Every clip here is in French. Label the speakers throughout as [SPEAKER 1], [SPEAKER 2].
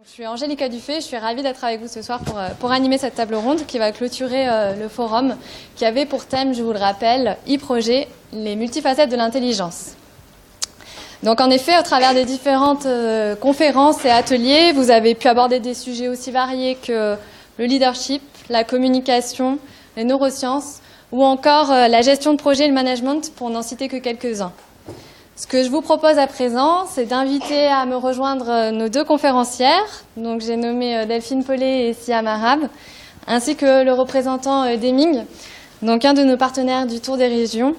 [SPEAKER 1] Je suis Angélica Dufay, je suis ravie d'être avec vous ce soir pour animer cette table ronde qui va clôturer le forum qui avait pour thème, je vous le rappelle, e-projet, les multifacettes de l'intelligence. Donc en effet, au travers des différentes conférences et ateliers, vous avez pu aborder des sujets aussi variés que le leadership, la communication, les neurosciences ou encore la gestion de projet et le management, pour n'en citer que quelques-uns. Ce que je vous propose à présent, c'est d'inviter à me rejoindre nos deux conférencières. Donc j'ai nommé Delphine Paulet et Siam Arab, ainsi que le représentant d'Eming, donc un de nos partenaires du Tour des régions,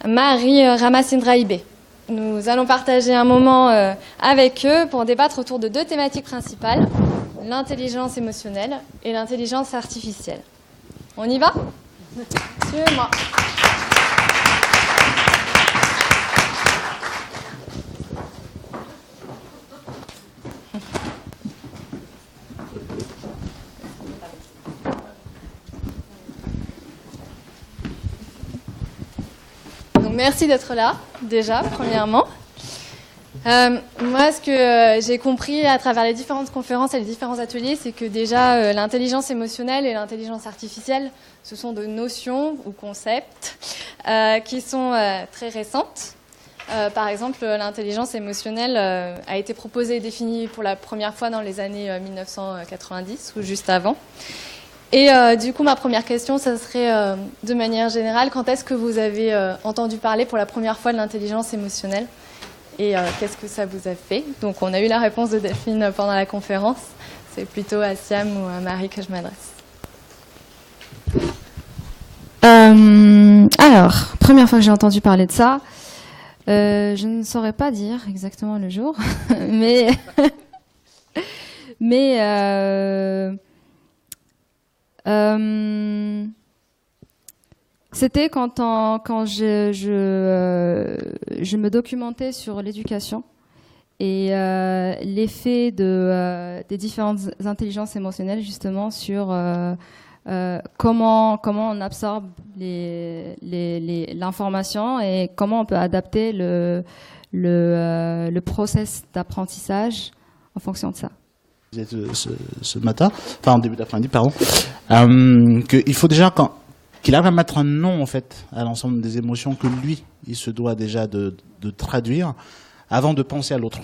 [SPEAKER 1] Marie Ramasindraibé. Nous allons partager un moment avec eux pour débattre autour de deux thématiques principales, l'intelligence émotionnelle et l'intelligence artificielle. On y va ? Suivez-moi. Merci d'être là, déjà, premièrement. Moi, ce que j'ai compris à travers les différentes conférences et les différents ateliers, c'est que déjà, l'intelligence émotionnelle et l'intelligence artificielle, ce sont de notions ou concepts qui sont très récentes. Par exemple, l'intelligence émotionnelle a été proposée et définie pour la première fois dans les années 1990 ou juste avant. Et du coup, ma première question, ça serait de manière générale, quand est-ce que vous avez entendu parler pour la première fois de l'intelligence émotionnelle et qu'est-ce que ça vous a fait? Donc, on a eu la réponse de Delphine pendant la conférence. C'est plutôt à Siam ou à Marie que je m'adresse.
[SPEAKER 2] Alors, première fois que j'ai entendu parler de ça, je ne saurais pas dire exactement le jour, mais c'était quand je me documentais sur l'éducation et l'effet des différentes intelligences émotionnelles justement sur comment on absorbe l'information et comment on peut adapter le process d'apprentissage en fonction de ça.
[SPEAKER 3] Ce matin, enfin en début d'après-midi, pardon, qu'il faut déjà qu'il arrive à mettre un nom en fait à l'ensemble des émotions que lui, il se doit déjà de traduire avant de penser à l'autre.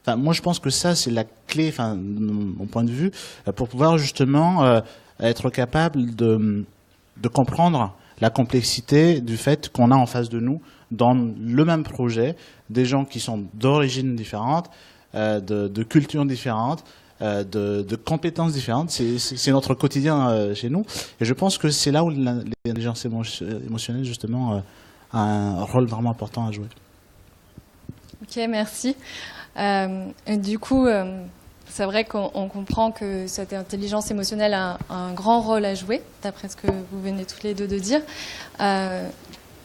[SPEAKER 3] Enfin, moi je pense que ça c'est la clé, enfin mon point de vue, pour pouvoir justement être capable de comprendre la complexité du fait qu'on a en face de nous dans le même projet des gens qui sont d'origines différentes, de cultures différentes, de compétences différentes. C'est notre quotidien chez nous. Et je pense que c'est là où l'intelligence émotionnelle, justement, a un rôle vraiment important à jouer.
[SPEAKER 1] Ok, merci. Du coup, c'est vrai qu'on comprend que cette intelligence émotionnelle a un grand rôle à jouer, d'après ce que vous venez toutes les deux de dire.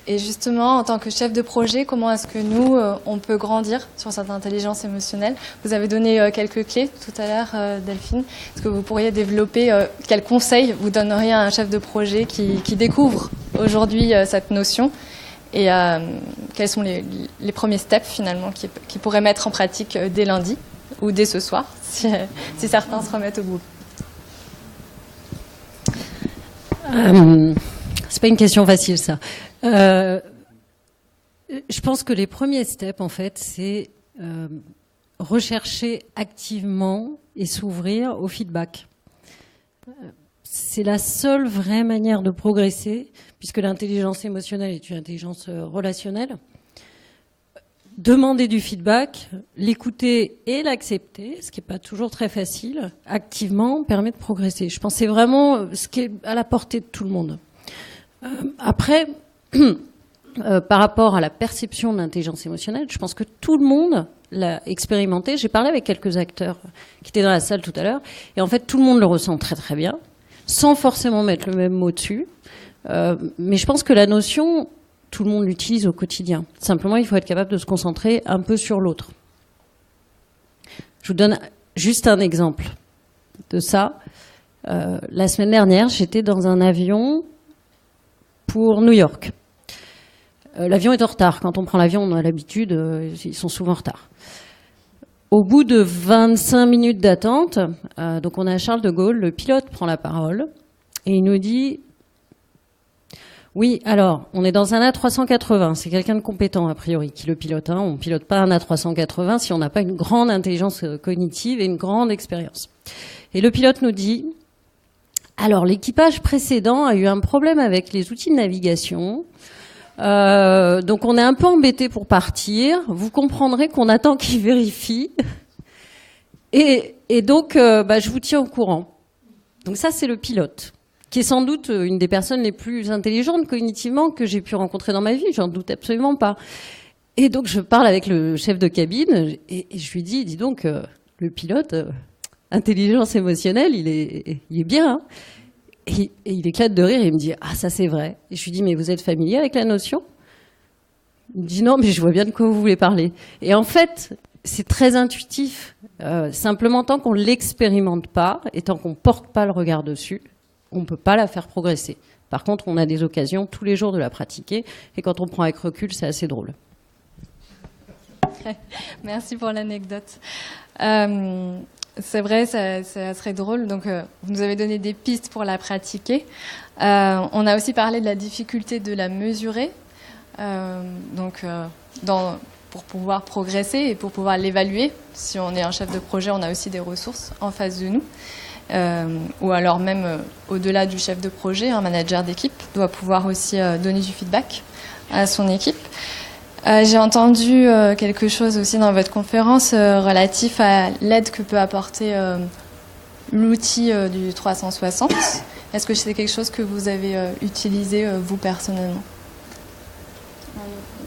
[SPEAKER 1] Et justement, en tant que chef de projet, comment est-ce que nous, on peut grandir sur cette intelligence émotionnelle? Vous avez donné quelques clés tout à l'heure, Delphine. Est-ce que vous pourriez développer quels conseils vous donneriez à un chef de projet qui découvre aujourd'hui cette notion? Et quels sont les premiers steps, finalement, qu'il pourrait mettre en pratique dès lundi ou dès ce soir, si certains se remettent au boulot?
[SPEAKER 4] C'est pas une question facile, ça. Je pense que les premiers steps, en fait, c'est rechercher activement et s'ouvrir au feedback. C'est la seule vraie manière de progresser, puisque l'intelligence émotionnelle est une intelligence relationnelle. Demander du feedback, l'écouter et l'accepter, ce qui n'est pas toujours très facile, activement, permet de progresser. Je pense que c'est vraiment ce qui est à la portée de tout le monde. Après, par rapport à la perception de l'intelligence émotionnelle, je pense que tout le monde l'a expérimenté. J'ai parlé avec quelques acteurs qui étaient dans la salle tout à l'heure, et en fait, tout le monde le ressent très très bien, sans forcément mettre le même mot dessus. Mais je pense que la notion, tout le monde l'utilise au quotidien. Simplement, il faut être capable de se concentrer un peu sur l'autre. Je vous donne juste un exemple de ça. La semaine dernière, j'étais dans un avion pour New York. L'avion est en retard. Quand on prend l'avion, on a l'habitude, ils sont souvent en retard. Au bout de 25 minutes d'attente, donc on est à Charles de Gaulle, le pilote prend la parole et il nous dit « Oui, alors, on est dans un A380, c'est quelqu'un de compétent a priori qui le pilote. On ne pilote pas un A380 si on n'a pas une grande intelligence cognitive et une grande expérience. » Et le pilote nous dit « Alors, l'équipage précédent a eu un problème avec les outils de navigation. Donc on est un peu embêté pour partir. Vous comprendrez qu'on attend qu'il vérifie. Et donc, je vous tiens au courant. » Donc ça, c'est le pilote, qui est sans doute une des personnes les plus intelligentes cognitivement que j'ai pu rencontrer dans ma vie. J'en doute absolument pas. Et donc, je parle avec le chef de cabine et je lui dis, dis donc, le pilote, intelligence émotionnelle, il est bien, hein. Et il éclate de rire et il me dit « Ah, ça c'est vrai ». Et je lui dis « Mais vous êtes familier avec la notion ?» Il me dit « Non, mais je vois bien de quoi vous voulez parler ». Et en fait, c'est très intuitif. Simplement, tant qu'on ne l'expérimente pas et tant qu'on ne porte pas le regard dessus, on ne peut pas la faire progresser. Par contre, on a des occasions tous les jours de la pratiquer. Et quand on prend avec recul, c'est assez drôle.
[SPEAKER 1] Merci pour l'anecdote. C'est vrai, ça serait drôle. Donc, vous nous avez donné des pistes pour la pratiquer. On a aussi parlé de la difficulté de la mesurer. Pour pouvoir progresser et pour pouvoir l'évaluer. Si on est un chef de projet, on a aussi des ressources en face de nous. Ou alors même au-delà du chef de projet, un manager d'équipe doit pouvoir aussi donner du feedback à son équipe. J'ai entendu quelque chose aussi dans votre conférence relatif à l'aide que peut apporter l'outil du 360. Est-ce que c'est quelque chose que vous avez utilisé vous personnellement ?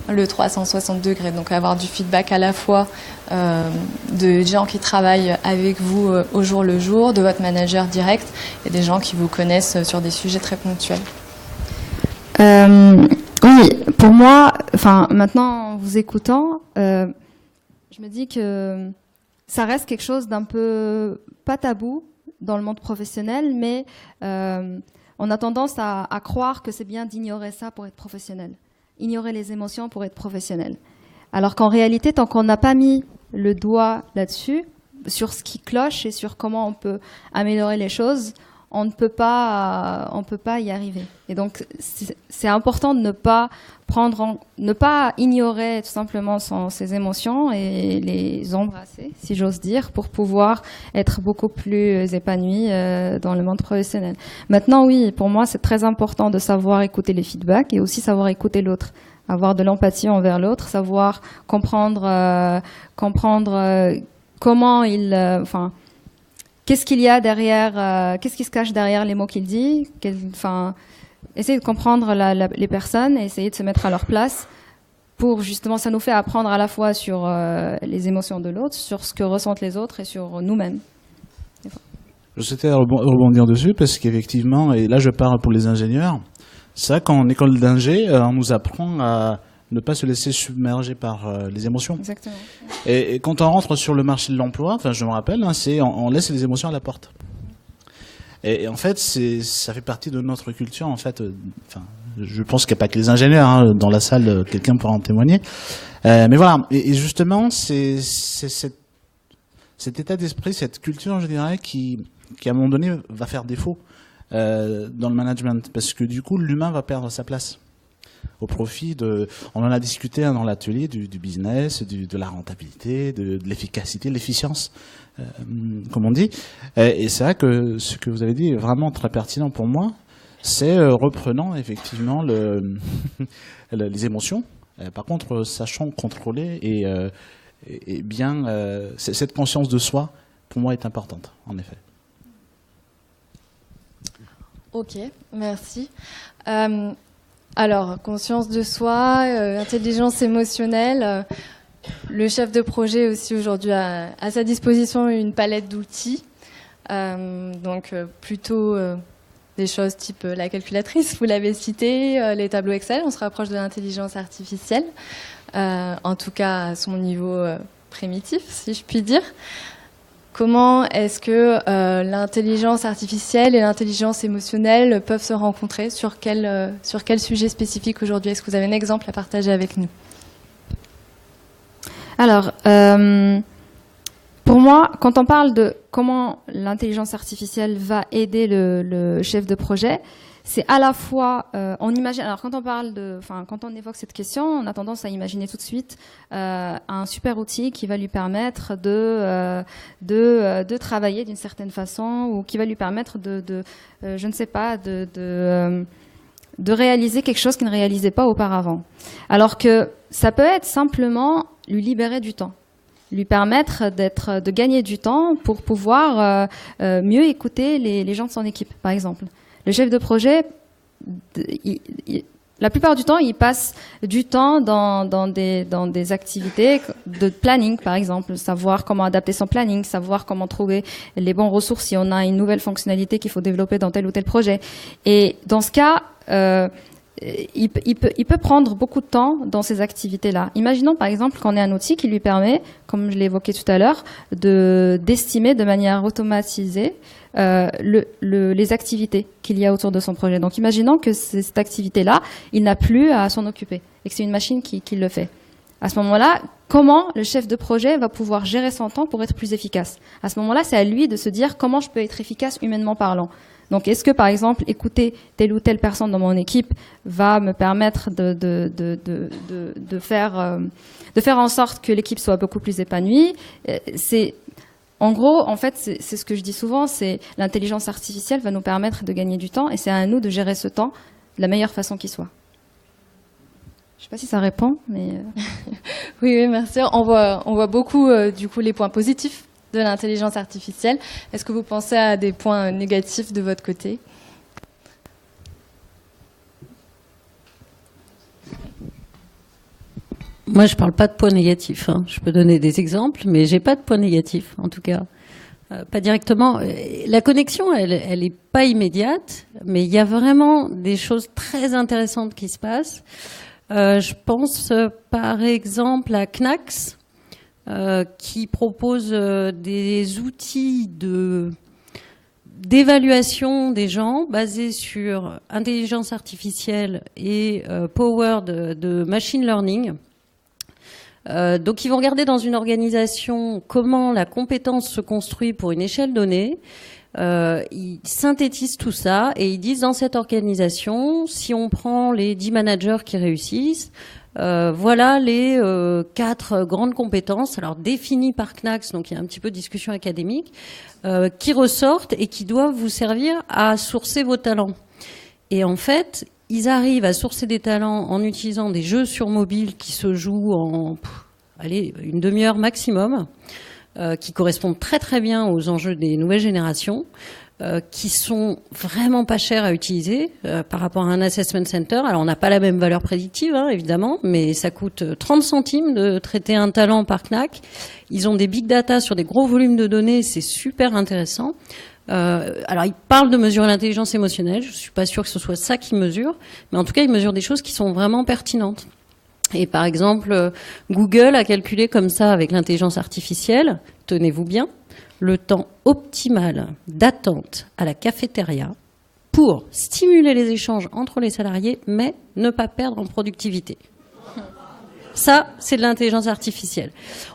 [SPEAKER 1] Le 360 degrés, donc avoir du feedback à la fois de gens qui travaillent avec vous au jour le jour, de votre manager direct et des gens qui vous connaissent sur des sujets très ponctuels.
[SPEAKER 2] Oui, pour moi, maintenant en vous écoutant, je me dis que ça reste quelque chose d'un peu pas tabou dans le monde professionnel, mais on a tendance à croire que c'est bien d'ignorer ça pour être professionnel. Ignorer les émotions pour être professionnel. Alors qu'en réalité, tant qu'on n'a pas mis le doigt là-dessus, sur ce qui cloche et sur comment on peut améliorer les choses, on ne peut pas y arriver. Et donc, c'est important de ne pas ignorer tout simplement ses émotions et les embrasser, si j'ose dire, pour pouvoir être beaucoup plus épanoui dans le monde professionnel. Maintenant, oui, pour moi, c'est très important de savoir écouter les feedbacks et aussi savoir écouter l'autre. Avoir de l'empathie envers l'autre, savoir comprendre comment il... qu'est-ce qu'il y a derrière, qu'est-ce qui se cache derrière les mots qu'il dit, essayer de comprendre les personnes et essayer de se mettre à leur place pour justement, ça nous fait apprendre à la fois sur les émotions de l'autre, sur ce que ressentent les autres et sur nous-mêmes.
[SPEAKER 3] Je souhaitais rebondir dessus parce qu'effectivement, et là je parle pour les ingénieurs, c'est vrai qu'en école d'ingé, on nous apprend à ne pas se laisser submerger par les émotions.
[SPEAKER 2] Exactement.
[SPEAKER 3] Et quand on rentre sur le marché de l'emploi, je me rappelle, on laisse les émotions à la porte. Et en fait, ça fait partie de notre culture. En fait, je pense qu'il n'y a pas que les ingénieurs dans la salle. Quelqu'un pourra en témoigner. Mais voilà. Et justement, c'est cet état d'esprit, cette culture, je dirais, qui à un moment donné va faire défaut dans le management, parce que du coup, l'humain va perdre sa place. Au profit on en a discuté dans l'atelier du business, de la rentabilité, de l'efficacité, de l'efficience, comme on dit. Et c'est vrai que ce que vous avez dit est vraiment très pertinent pour moi. C'est reprenant effectivement les émotions. Par contre, sachant contrôler et bien cette conscience de soi, pour moi, est importante, en effet.
[SPEAKER 1] Ok, merci. Alors, conscience de soi, intelligence émotionnelle. Le chef de projet aussi aujourd'hui a à sa disposition une palette d'outils. Donc plutôt des choses type la calculatrice, vous l'avez cité, les tableaux Excel. On se rapproche de l'intelligence artificielle, en tout cas à son niveau primitif, si je puis dire. Comment est-ce que l'intelligence artificielle et l'intelligence émotionnelle peuvent se rencontrer ? Sur quel sujet spécifique aujourd'hui ? Est-ce que vous avez un exemple à partager avec nous ?
[SPEAKER 2] Alors, Pour moi, quand on parle de comment l'intelligence artificielle va aider le chef de projet, c'est à la fois, on imagine. Alors quand on évoque cette question, on a tendance à imaginer tout de suite un super outil qui va lui permettre de travailler d'une certaine façon, ou qui va lui permettre je ne sais pas, de réaliser quelque chose qu'il ne réalisait pas auparavant. Alors que ça peut être simplement lui libérer du temps, lui permettre de gagner du temps pour pouvoir mieux écouter les gens de son équipe, par exemple. Le chef de projet, la plupart du temps, il passe du temps dans des activités de planning, par exemple, savoir comment adapter son planning, savoir comment trouver les bons ressources si on a une nouvelle fonctionnalité qu'il faut développer dans tel ou tel projet. Et dans ce cas, il peut prendre beaucoup de temps dans ces activités-là. Imaginons par exemple qu'on ait un outil qui lui permet, comme je l'ai évoqué tout à l'heure, d'estimer de manière automatisée les activités qu'il y a autour de son projet. Donc imaginons que cette activité-là, il n'a plus à s'en occuper et que c'est une machine qui le fait. À ce moment-là, comment le chef de projet va pouvoir gérer son temps pour être plus efficace? À ce moment-là, c'est à lui de se dire comment je peux être efficace humainement parlant. Donc, est-ce que, par exemple, écouter telle ou telle personne dans mon équipe va me permettre de faire en sorte que l'équipe soit beaucoup plus épanouie? En gros, en fait, c'est ce que je dis souvent, c'est l'intelligence artificielle va nous permettre de gagner du temps et c'est à nous de gérer ce temps de la meilleure façon qui soit. Je ne sais pas si ça répond, mais...
[SPEAKER 1] Oui, merci. On voit beaucoup, du coup, les points positifs de l'intelligence artificielle. Est-ce que vous pensez à des points négatifs de votre côté?
[SPEAKER 4] Moi, je parle pas de points négatifs. Je peux donner des exemples, mais j'ai pas de points négatifs, en tout cas. Pas directement. La connexion, elle est pas immédiate, mais il y a vraiment des choses très intéressantes qui se passent. Je pense, par exemple, à Knax, qui propose des outils d'évaluation des gens basés sur intelligence artificielle et power de machine learning. Donc ils vont regarder dans une organisation comment la compétence se construit pour une échelle donnée. Ils synthétisent tout ça et ils disent dans cette organisation, si on prend les 10 managers qui réussissent, voilà les 4 grandes compétences, alors définies par Knax, donc il y a un petit peu de discussion académique, qui ressortent et qui doivent vous servir à sourcer vos talents. Et en fait, ils arrivent à sourcer des talents en utilisant des jeux sur mobile qui se jouent en une demi-heure maximum, qui correspondent très très bien aux enjeux des nouvelles générations, qui sont vraiment pas chers à utiliser par rapport à un assessment center. Alors on n'a pas la même valeur prédictive, évidemment, mais ça coûte 30 centimes de traiter un talent par Knack. Ils ont des big data sur des gros volumes de données, c'est super intéressant. Alors ils parlent de mesurer l'intelligence émotionnelle, je suis pas sûre que ce soit ça qu'ils mesurent, mais en tout cas ils mesurent des choses qui sont vraiment pertinentes. Et par exemple, Google a calculé comme ça avec l'intelligence artificielle, tenez-vous bien, le temps optimal d'attente à la cafétéria pour stimuler les échanges entre les salariés, mais ne pas perdre en productivité. Ça, c'est de l'intelligence artificielle.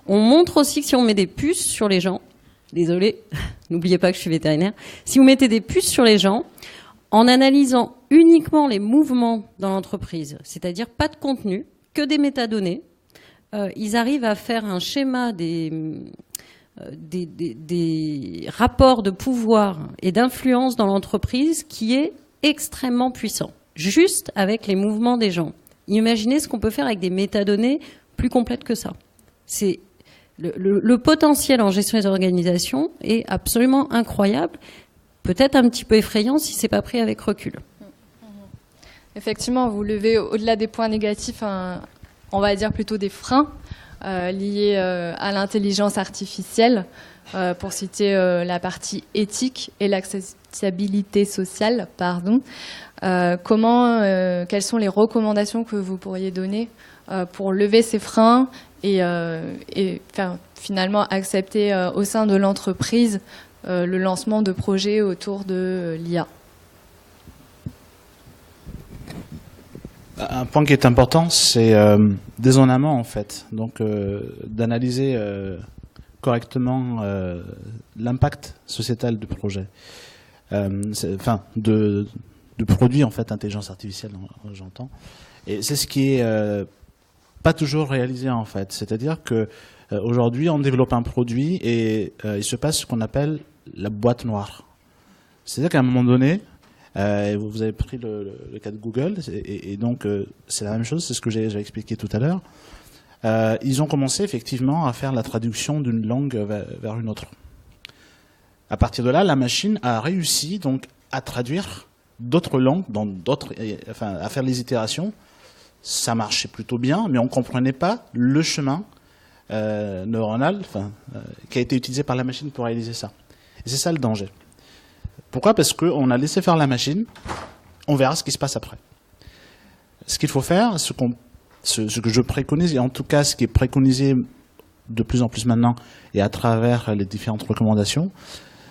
[SPEAKER 4] On montre aussi que si on met des puces sur les gens, désolé, n'oubliez pas que je suis vétérinaire, si vous mettez des puces sur les gens, en analysant uniquement les mouvements dans l'entreprise, c'est-à-dire pas de contenu, que des métadonnées, ils arrivent à faire un schéma des rapports de pouvoir et d'influence dans l'entreprise qui est extrêmement puissant, juste avec les mouvements des gens. Imaginez ce qu'on peut faire avec des métadonnées plus complètes que ça. C'est le potentiel en gestion des organisations est absolument incroyable, peut-être un petit peu effrayant si c'est pas pris avec recul.
[SPEAKER 1] Effectivement, vous levez au-delà des points négatifs, on va dire plutôt des freins liés à l'intelligence artificielle, pour citer la partie éthique et l'accessibilité sociale. Quelles sont les recommandations que vous pourriez donner pour lever ces freins et faire finalement accepter au sein de l'entreprise le lancement de projets autour de l'IA?
[SPEAKER 3] Un point qui est important, c'est dès en amont en fait, donc d'analyser correctement l'impact sociétal du projet, enfin de produits en fait intelligence artificielle, j'entends. Et c'est ce qui est pas toujours réalisé en fait. C'est-à-dire que aujourd'hui on développe un produit et il se passe ce qu'on appelle la boîte noire. C'est-à-dire qu'à un moment donné, vous avez pris le cas de Google et donc c'est la même chose, c'est ce que j'ai expliqué tout à l'heure. Ils ont commencé effectivement à faire la traduction d'une langue vers une autre. À partir de là, la machine a réussi donc à traduire d'autres langues, enfin à faire les itérations. Ça marchait plutôt bien, mais on ne comprenait pas le chemin neuronal qui a été utilisé par la machine pour réaliser ça. Et c'est ça le danger. Pourquoi ? Parce qu'on a laissé faire la machine, on verra ce qui se passe après. Ce qu'il faut faire, ce que je préconise, et en tout cas ce qui est préconisé de plus en plus maintenant et à travers les différentes recommandations,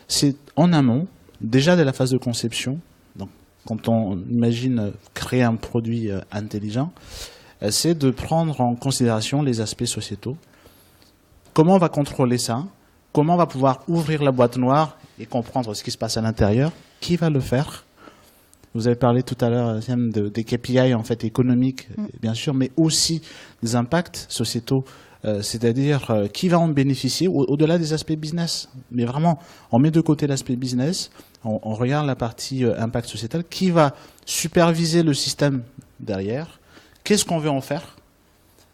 [SPEAKER 3] c'est en amont, déjà dès la phase de conception, donc quand on imagine créer un produit intelligent, c'est de prendre en considération les aspects sociétaux. Comment on va contrôler ça ? Comment on va pouvoir ouvrir la boîte noire et comprendre ce qui se passe à l'intérieur ? Qui va le faire ? Vous avez parlé tout à l'heure des KPI en fait économiques, bien sûr, mais aussi des impacts sociétaux, c'est-à-dire qui va en bénéficier au-delà des aspects business. Mais vraiment, on met de côté l'aspect business, on regarde la partie impact sociétal, qui va superviser le système derrière. Qu'est-ce qu'on veut en faire ?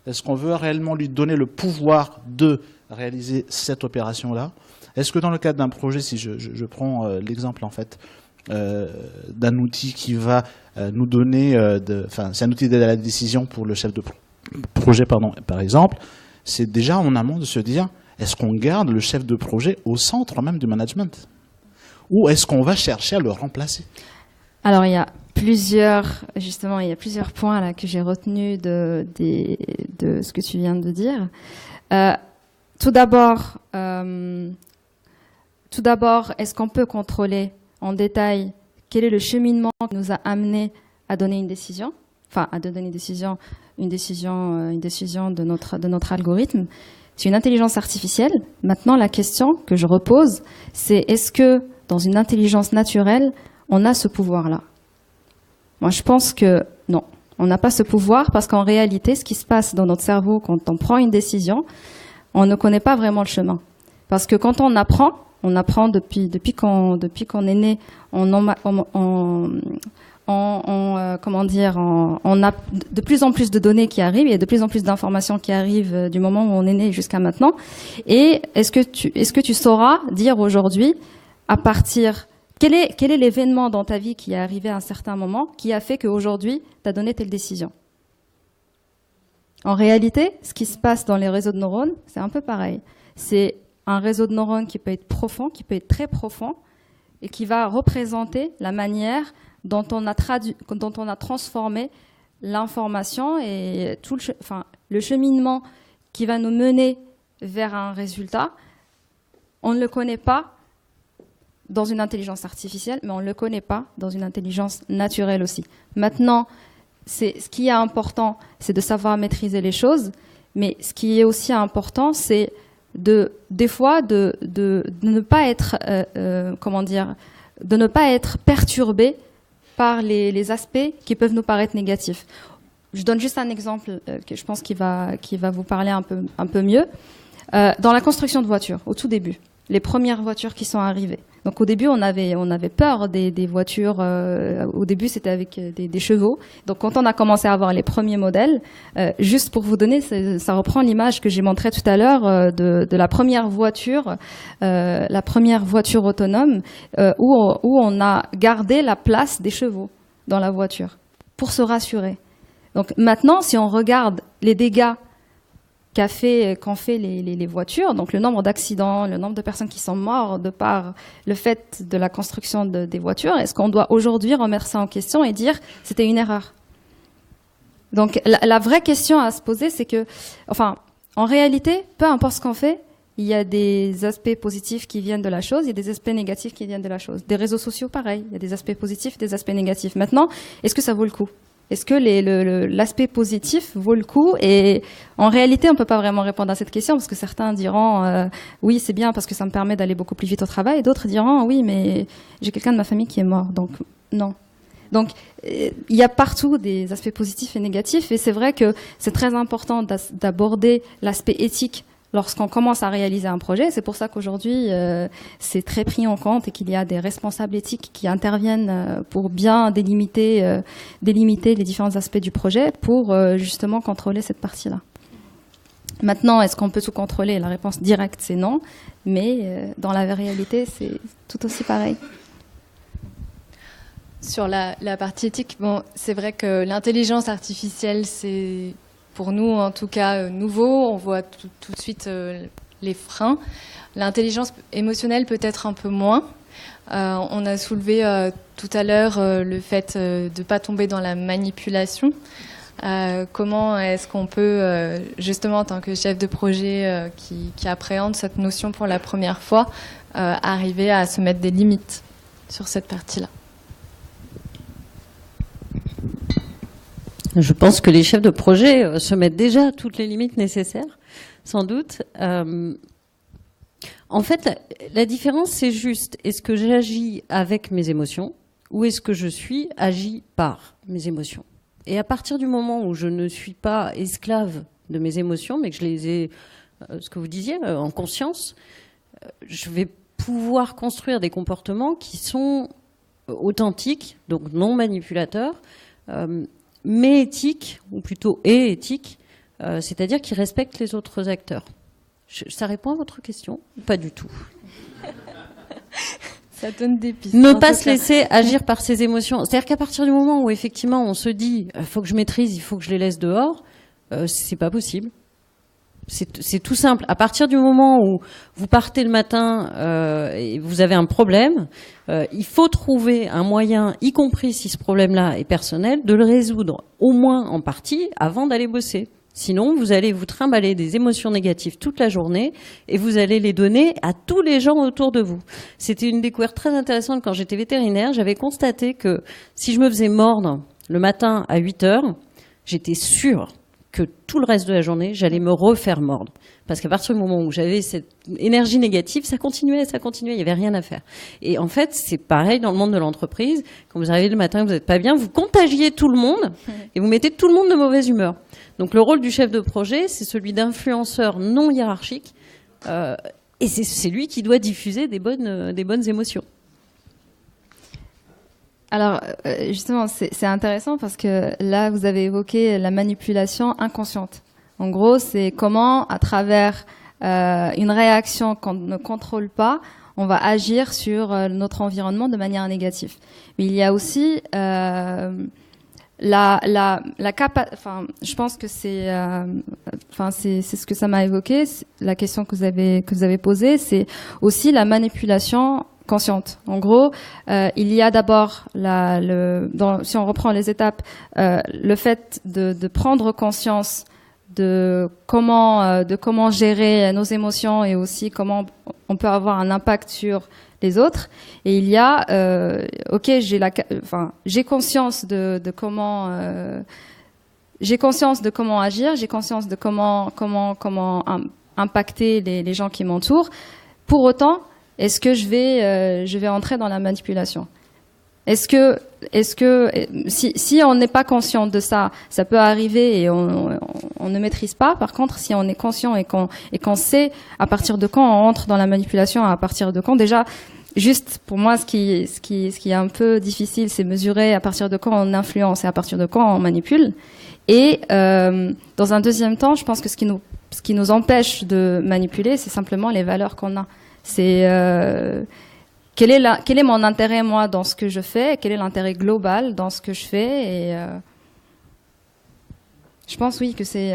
[SPEAKER 3] Est-ce qu'on veut réellement lui donner le pouvoir de réaliser cette opération-là ? Est-ce que dans le cadre d'un projet, si je prends l'exemple en fait d'un outil qui va nous donner, c'est un outil d'aide à la décision pour le chef de projet, par exemple, c'est déjà en amont de se dire, est-ce qu'on garde le chef de projet au centre même du management ? Ou est-ce qu'on va chercher à le remplacer ?
[SPEAKER 2] Alors, il y a plusieurs points là que j'ai retenus de ce que tu viens de dire. Tout d'abord, est-ce qu'on peut contrôler en détail quel est le cheminement qui nous a amené à donner une décision, une décision de notre algorithme ? C'est une intelligence artificielle. Maintenant, la question que je repose, c'est est-ce que dans une intelligence naturelle, on a ce pouvoir-là ? Moi, je pense que non, on n'a pas ce pouvoir parce qu'en réalité, ce qui se passe dans notre cerveau quand on prend une décision, on ne connaît pas vraiment le chemin. Parce que quand on apprend depuis qu'on est né, on a de plus en plus de données qui arrivent, il y a de plus en plus d'informations qui arrivent du moment où on est né jusqu'à maintenant. Et est-ce que tu sauras dire aujourd'hui, à partir, quel est l'événement dans ta vie qui est arrivé à un certain moment qui a fait qu'aujourd'hui, tu as donné telle décision ? En réalité, ce qui se passe dans les réseaux de neurones, c'est un peu pareil. C'est un réseau de neurones qui peut être profond, qui peut être très profond, et qui va représenter la manière dont on a transformé l'information et tout le cheminement qui va nous mener vers un résultat. On ne le connaît pas dans une intelligence artificielle, mais on ne le connaît pas dans une intelligence naturelle aussi. Maintenant, ce qui est important, c'est de savoir maîtriser les choses, mais ce qui est aussi important, c'est des fois de ne pas être de ne pas être perturbé par les aspects qui peuvent nous paraître négatifs. Je donne juste un exemple que je pense qui va vous parler un peu mieux. Dans la construction de voitures, au tout début, les premières voitures qui sont arrivées. Donc au début, on avait peur des voitures. Au début, c'était avec des chevaux. Donc quand on a commencé à avoir les premiers modèles, juste pour vous donner, ça reprend l'image que j'ai montrée tout à l'heure de la première voiture autonome, où on a gardé la place des chevaux dans la voiture pour se rassurer. Donc maintenant, si on regarde les dégâts qu'ont fait les voitures, donc le nombre d'accidents, le nombre de personnes qui sont mortes de par le fait de la construction des voitures, est-ce qu'on doit aujourd'hui remettre ça en question et dire c'était une erreur ? Donc la vraie question à se poser, c'est que, en réalité, peu importe ce qu'on fait, il y a des aspects positifs qui viennent de la chose, il y a des aspects négatifs qui viennent de la chose. Des réseaux sociaux, pareil, il y a des aspects positifs, des aspects négatifs. Maintenant, est-ce que ça vaut le coup ? Est-ce que l'aspect positif vaut le coup? Et en réalité, on peut pas vraiment répondre à cette question parce que certains diront oui, c'est bien parce que ça me permet d'aller beaucoup plus vite au travail, et d'autres diront oui, mais j'ai quelqu'un de ma famille qui est mort, donc non. Donc, il y a partout des aspects positifs et négatifs, et c'est vrai que c'est très important d'aborder l'aspect éthique lorsqu'on commence à réaliser un projet. C'est pour ça qu'aujourd'hui, c'est très pris en compte et qu'il y a des responsables éthiques qui interviennent pour bien délimiter les différents aspects du projet pour justement contrôler cette partie-là. Maintenant, est-ce qu'on peut tout contrôler? La réponse directe, c'est non, mais dans la réalité, c'est tout aussi pareil.
[SPEAKER 1] Sur la partie éthique, bon, c'est vrai que l'intelligence artificielle, c'est pour nous en tout cas nouveau. On voit tout de suite les freins. L'intelligence émotionnelle peut-être un peu moins. On a soulevé tout à l'heure le fait de ne pas tomber dans la manipulation. Comment est-ce qu'on peut, justement en tant que chef de projet qui appréhende cette notion pour la première fois, arriver à se mettre des limites sur cette partie-là?
[SPEAKER 4] Je pense que les chefs de projet se mettent déjà toutes les limites nécessaires, sans doute. En fait, la différence, c'est juste, est-ce que j'agis avec mes émotions ou est-ce que je suis agi par mes émotions? Et à partir du moment où je ne suis pas esclave de mes émotions, mais que je les ai, ce que vous disiez, en conscience, je vais pouvoir construire des comportements qui sont authentiques, donc non manipulateurs, mais éthiques, ou plutôt éthiques, c'est-à-dire qui respectent les autres acteurs. Ça répond à votre question? Pas du tout.
[SPEAKER 1] Ça donne des pistes.
[SPEAKER 4] Ne pas se laisser agir par ses émotions. C'est-à-dire qu'à partir du moment où effectivement on se dit il faut que je maîtrise, il faut que je les laisse dehors, c'est pas possible. C'est tout simple. À partir du moment où vous partez le matin et vous avez un problème, il faut trouver un moyen, y compris si ce problème-là est personnel, de le résoudre au moins en partie avant d'aller bosser. Sinon, vous allez vous trimballer des émotions négatives toute la journée et vous allez les donner à tous les gens autour de vous. C'était une découverte très intéressante quand j'étais vétérinaire. J'avais constaté que si je me faisais mordre le matin à 8 heures, j'étais sûre que tout le reste de la journée, j'allais me refaire mordre. Parce qu'à partir du moment où j'avais cette énergie négative, ça continuait, il n'y avait rien à faire. Et en fait, c'est pareil dans le monde de l'entreprise. Quand vous arrivez le matin, vous n'êtes pas bien, vous contagiez tout le monde et vous mettez tout le monde de mauvaise humeur. Donc le rôle du chef de projet, c'est celui d'influenceur non hiérarchique. Et c'est lui qui doit diffuser des bonnes émotions.
[SPEAKER 2] Alors, justement, c'est intéressant parce que là, vous avez évoqué la manipulation inconsciente. En gros, c'est comment, à travers une réaction qu'on ne contrôle pas, on va agir sur notre environnement de manière négative. Mais il y a aussi je pense que c'est ce que ça m'a évoqué. La question que vous avez posée, c'est aussi la manipulation consciente. En gros, il y a d'abord si on reprend les étapes, le fait de prendre conscience de comment gérer nos émotions et aussi comment on peut avoir un impact sur les autres. Et il y a j'ai conscience de comment agir, j'ai conscience de comment impacter les gens qui m'entourent. Pour autant, est-ce que je vais entrer dans la manipulation? Est-ce que si on n'est pas conscient de ça, ça peut arriver et on ne maîtrise pas. Par contre, si on est conscient et qu'on sait à partir de quand on entre dans la manipulation, à partir de quand, déjà, juste pour moi, ce qui est un peu difficile, c'est mesurer à partir de quand on influence et à partir de quand on manipule. Et dans un deuxième temps, je pense que ce qui nous empêche de manipuler, c'est simplement les valeurs qu'on a. C'est quel est mon intérêt, moi, dans ce que je fais, quel est l'intérêt global dans ce que je fais. Et je pense, oui, que c'est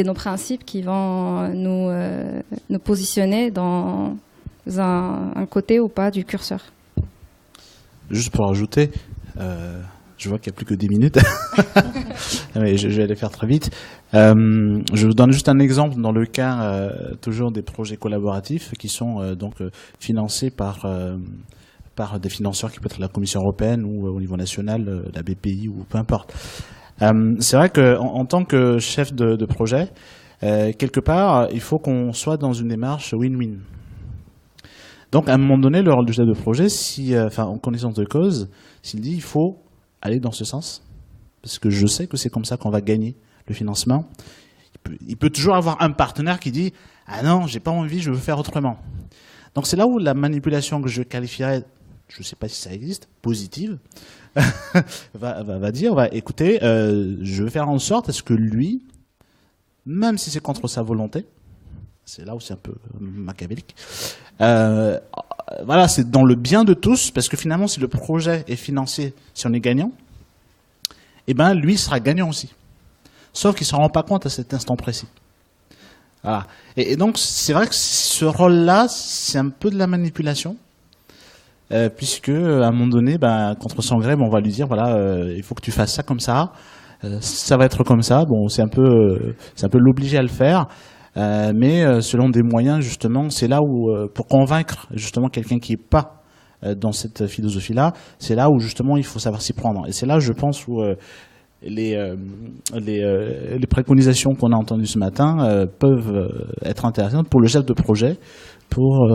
[SPEAKER 2] nos principes qui vont nous positionner dans un côté ou pas du curseur.
[SPEAKER 3] Juste pour ajouter, je vois qu'il n'y a plus que 10 minutes. Mais je vais aller faire très vite. Je vous donne juste un exemple dans le cas toujours des projets collaboratifs qui sont donc financés par par des financeurs qui peut être la Commission européenne ou au niveau national, la BPI ou peu importe. C'est vrai qu'en tant que chef de projet, quelque part, il faut qu'on soit dans une démarche win-win. Donc, à un moment donné, le rôle du chef de projet, en connaissance de cause, s'il dit il faut aller dans ce sens, parce que je sais que c'est comme ça qu'on va gagner le financement, il peut toujours avoir un partenaire qui dit « Ah non, j'ai pas envie, je veux faire autrement ». Donc, c'est là où la manipulation que je qualifierais, je ne sais pas si ça existe, positive, va dire « Écoutez, je veux faire en sorte à ce que lui, même si c'est contre sa volonté, c'est là où c'est un peu machiavélique. Voilà, c'est dans le bien de tous, parce que finalement, si le projet est financé, si on est gagnant, eh ben, lui sera gagnant aussi. Sauf qu'il ne s'en rend pas compte à cet instant précis. Voilà. Et donc, c'est vrai que ce rôle-là, c'est un peu de la manipulation, puisque à un moment donné, contre son gré, on va lui dire, voilà, il faut que tu fasses ça comme ça, ça va être comme ça. Bon, c'est un peu l'obliger à le faire. Mais selon des moyens, justement, c'est là où, pour convaincre justement quelqu'un qui n'est pas dans cette philosophie-là, c'est là où justement il faut savoir s'y prendre. Et c'est là, je pense, où les préconisations qu'on a entendues ce matin peuvent être intéressantes pour le chef de projet, pour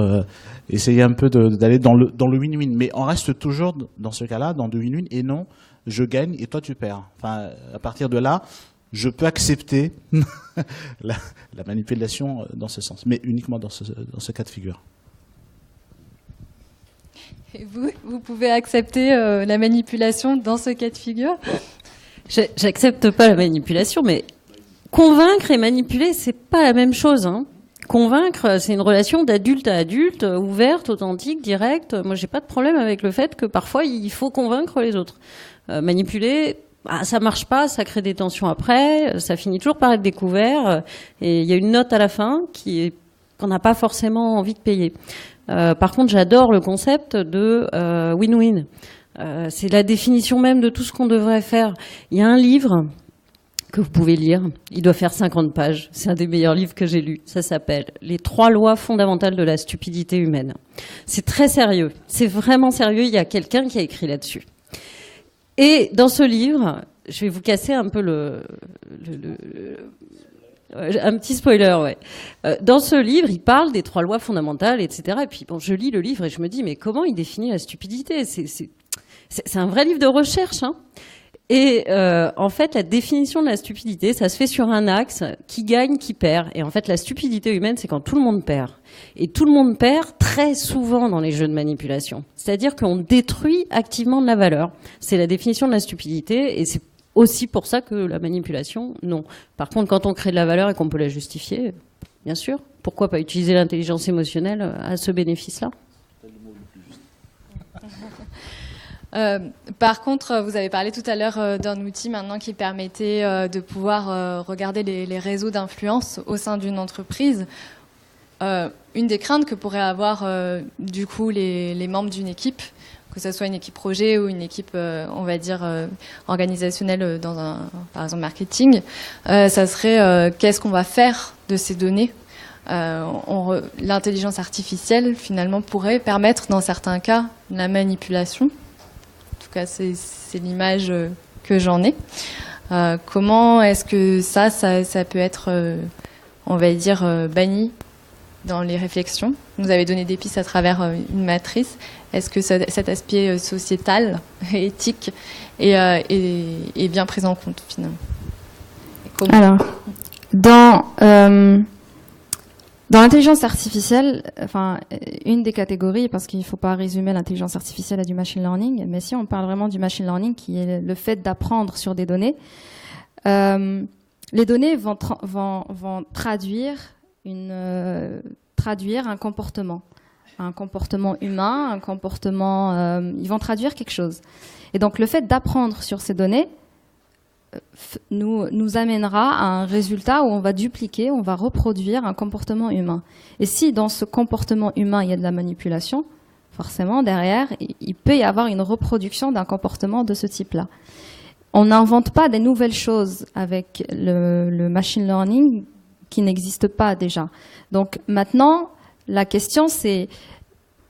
[SPEAKER 3] essayer un peu d'aller dans le win-win. Mais on reste toujours dans ce cas-là, dans le win-win, et non, je gagne et toi tu perds. Enfin, à partir de là, je peux accepter la manipulation dans ce sens, mais uniquement dans ce cas de figure.
[SPEAKER 1] Et vous pouvez accepter la manipulation dans ce cas de figure ?
[SPEAKER 4] J'accepte pas la manipulation, mais convaincre et manipuler, c'est pas la même chose, hein. Convaincre, c'est une relation d'adulte à adulte, ouverte, authentique, directe. Moi, j'ai pas de problème avec le fait que parfois il faut convaincre les autres. Manipuler, ça marche pas, ça crée des tensions après, ça finit toujours par être découvert, et il y a une note à la fin qu'on n'a pas forcément envie de payer. Par contre, j'adore le concept de win-win. C'est la définition même de tout ce qu'on devrait faire. Il y a un livre que vous pouvez lire, il doit faire 50 pages, c'est un des meilleurs livres que j'ai lus, ça s'appelle « Les 3 lois fondamentales de la stupidité humaine ». C'est très sérieux, c'est vraiment sérieux, il y a quelqu'un qui a écrit là-dessus. Et dans ce livre, je vais vous casser un peu un petit spoiler, ouais. Dans ce livre, il parle des 3 lois fondamentales, etc. Et puis, bon, je lis le livre et je me dis, mais comment il définit la stupidité ? C'est un vrai livre de recherche, hein. Et en fait, la définition de la stupidité, ça se fait sur un axe qui gagne, qui perd. Et en fait, la stupidité humaine, c'est quand tout le monde perd. Et tout le monde perd très souvent dans les jeux de manipulation. C'est-à-dire qu'on détruit activement de la valeur. C'est la définition de la stupidité, et c'est aussi pour ça que la manipulation, non. Par contre, quand on crée de la valeur et qu'on peut la justifier, bien sûr, pourquoi pas utiliser l'intelligence émotionnelle à ce bénéfice-là ?
[SPEAKER 1] Par contre, vous avez parlé tout à l'heure d'un outil maintenant qui permettait de pouvoir regarder les réseaux d'influence au sein d'une entreprise. Une des craintes que pourraient avoir du coup les membres d'une équipe, que ce soit une équipe projet ou une équipe, on va dire, organisationnelle dans par exemple, marketing, ça serait qu'est-ce qu'on va faire de ces données. L'intelligence artificielle, finalement, pourrait permettre, dans certains cas, la manipulation. En tout cas, c'est l'image que j'en ai. Comment est-ce que ça peut être, on va dire, banni dans les réflexions ? Vous avez donné des pistes à travers une matrice. Est-ce que cet aspect sociétal et éthique est bien pris en compte, finalement ?
[SPEAKER 2] Alors, dans l'intelligence artificielle, enfin, une des catégories, parce qu'il ne faut pas résumer l'intelligence artificielle à du machine learning, mais si on parle vraiment du machine learning, qui est le fait d'apprendre sur des données, les données vont traduire un comportement humain, un comportement, ils vont traduire quelque chose. Et donc le fait d'apprendre sur ces données nous amènera à un résultat où on va dupliquer, on va reproduire un comportement humain. Et si dans ce comportement humain il y a de la manipulation, forcément derrière il peut y avoir une reproduction d'un comportement de ce type-là. On n'invente pas des nouvelles choses avec le machine learning qui n'existent pas déjà. Donc maintenant, la question c'est,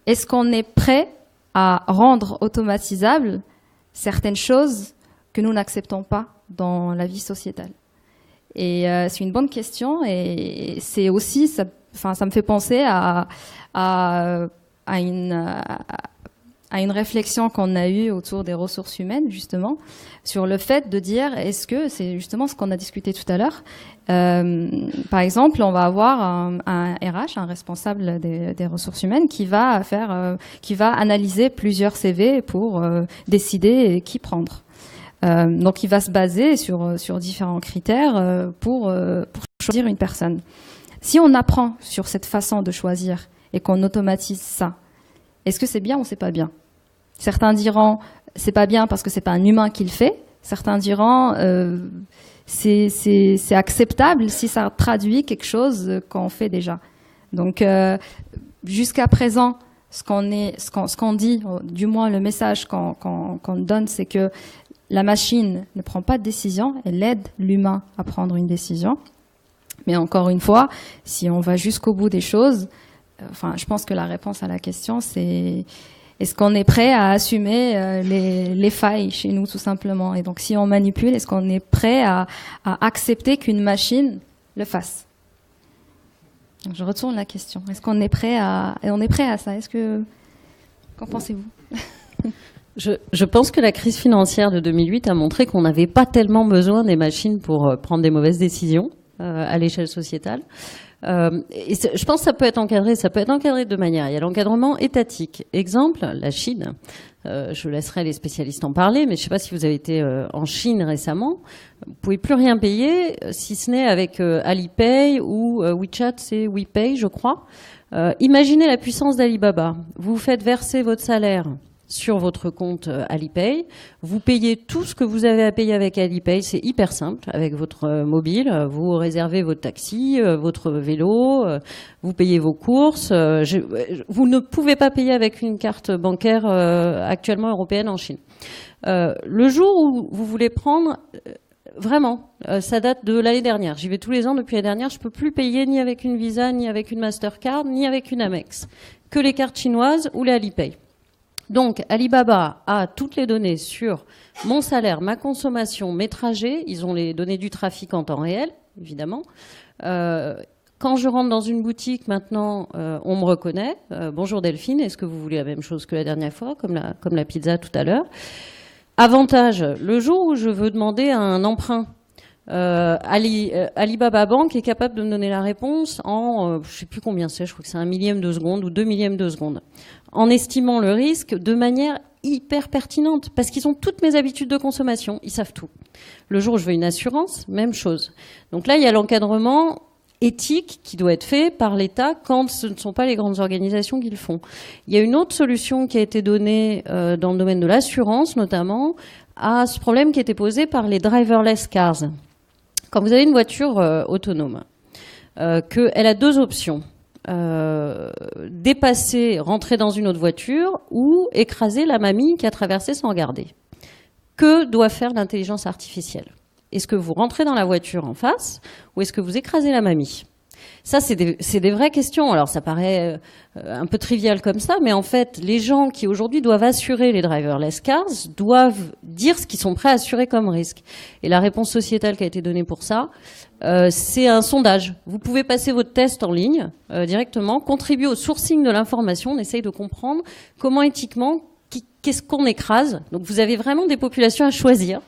[SPEAKER 2] est-ce qu'on est prêt à rendre automatisables certaines choses que nous n'acceptons pas dans la vie sociétale. Et c'est une bonne question, et c'est aussi, ça me fait penser à une réflexion qu'on a eue autour des ressources humaines, justement, sur le fait de dire, est-ce que c'est justement ce qu'on a discuté tout à l'heure, par exemple, on va avoir un RH, un responsable des ressources humaines, qui va analyser plusieurs CV pour décider qui prendre. Donc, il va se baser sur différents critères pour choisir une personne. Si on apprend sur cette façon de choisir et qu'on automatise ça, est-ce que c'est bien ou c'est pas bien? Certains diront c'est pas bien parce que c'est pas un humain qui le fait. Certains diront c'est acceptable si ça traduit quelque chose qu'on fait déjà. Donc jusqu'à présent, ce qu'on dit, du moins le message qu'on donne, c'est que la machine ne prend pas de décision, elle aide l'humain à prendre une décision. Mais encore une fois, si on va jusqu'au bout des choses, je pense que la réponse à la question, c'est est-ce qu'on est prêt à assumer les failles chez nous, tout simplement. Et donc, si on manipule, est-ce qu'on est prêt à accepter qu'une machine le fasse? Donc, je retourne la question. Est-ce qu'on est prêt à ça? Qu'en pensez-vous?
[SPEAKER 4] Je pense que la crise financière de 2008 a montré qu'on n'avait pas tellement besoin des machines pour prendre des mauvaises décisions à l'échelle sociétale. Et je pense que ça peut être encadré de deux manières. Il y a l'encadrement étatique. Exemple, la Chine. Je laisserai les spécialistes en parler, mais je ne sais pas si vous avez été en Chine récemment. Vous pouvez plus rien payer, si ce n'est avec Alipay ou WeChat, c'est WePay, je crois. Imaginez la puissance d'Alibaba. Vous faites verser votre salaire sur votre compte Alipay. Vous payez tout ce que vous avez à payer avec Alipay. C'est hyper simple. Avec votre mobile, vous réservez votre taxi, votre vélo, vous payez vos courses. Vous ne pouvez pas payer avec une carte bancaire actuellement européenne en Chine. Le jour où vous voulez prendre... Vraiment, ça date de l'année dernière. J'y vais tous les ans depuis l'année dernière. Je peux plus payer ni avec une Visa, ni avec une Mastercard, ni avec une Amex. Que les cartes chinoises ou les Alipay. Donc, Alibaba a toutes les données sur mon salaire, ma consommation, mes trajets. Ils ont les données du trafic en temps réel, évidemment. Quand je rentre dans une boutique, maintenant, on me reconnaît. Bonjour Delphine, est-ce que vous voulez la même chose que la dernière fois, comme la pizza tout à l'heure? Avantage, le jour où je veux demander un emprunt, Alibaba Bank est capable de me donner la réponse en, je sais plus combien c'est, je crois que c'est 1/1000 de seconde ou 2/1000 de seconde, en estimant le risque de manière hyper pertinente, parce qu'ils ont toutes mes habitudes de consommation, ils savent tout. Le jour où je veux une assurance, même chose. Donc là, il y a l'encadrement éthique qui doit être fait par l'État quand ce ne sont pas les grandes organisations qui le font. Il y a une autre solution qui a été donnée dans le domaine de l'assurance, notamment, à ce problème qui était posé par les driverless cars. Quand vous avez une voiture autonome, qu'elle a deux options, dépasser, rentrer dans une autre voiture ou écraser la mamie qui a traversé sans regarder. Que doit faire l'intelligence artificielle ? Est-ce que vous rentrez dans la voiture en face ou est-ce que vous écrasez la mamie ? Ça, c'est des vraies questions. Alors, ça paraît un peu trivial comme ça, mais en fait, les gens qui aujourd'hui doivent assurer les driverless cars doivent dire ce qu'ils sont prêts à assurer comme risque. Et la réponse sociétale qui a été donnée pour ça, c'est un sondage. Vous pouvez passer votre test en ligne directement, contribuer au sourcing de l'information, on essaye de comprendre comment éthiquement, qu'est-ce qu'on écrase. Donc, vous avez vraiment des populations à choisir.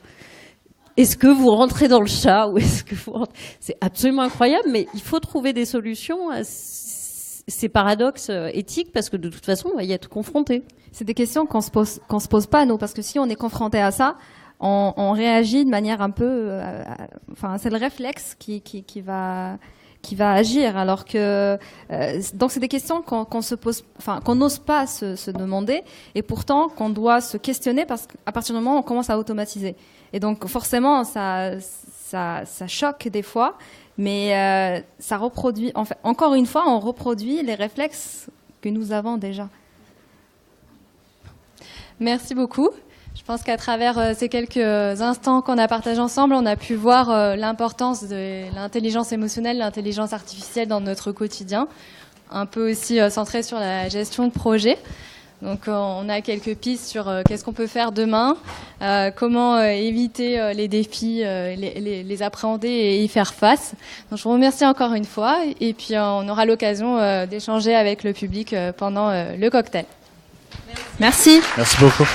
[SPEAKER 4] Est-ce que vous rentrez dans le chat ou est-ce que vous rentrez... C'est absolument incroyable, mais il faut trouver des solutions à ces paradoxes éthiques parce que de toute façon, on va y être confronté.
[SPEAKER 2] C'est des questions qu'on se pose pas, nous, parce que si on est confronté à ça, on réagit de manière un peu... c'est le réflexe qui va agir, alors que donc c'est des questions qu'on se pose, qu'on n'ose pas se demander, et pourtant qu'on doit se questionner parce qu'à partir du moment où on commence à automatiser. Et donc forcément ça choque des fois, mais ça reproduit. En fait, encore une fois, on reproduit les réflexes que nous avons déjà.
[SPEAKER 1] Merci beaucoup. Je pense qu'à travers ces quelques instants qu'on a partagés ensemble, on a pu voir l'importance de l'intelligence émotionnelle, l'intelligence artificielle dans notre quotidien, un peu aussi centré sur la gestion de projet. Donc on a quelques pistes sur qu'est-ce qu'on peut faire demain, comment éviter les défis, les appréhender et y faire face. Donc je vous remercie encore une fois et puis on aura l'occasion d'échanger avec le public pendant le cocktail. Merci.
[SPEAKER 3] Merci beaucoup.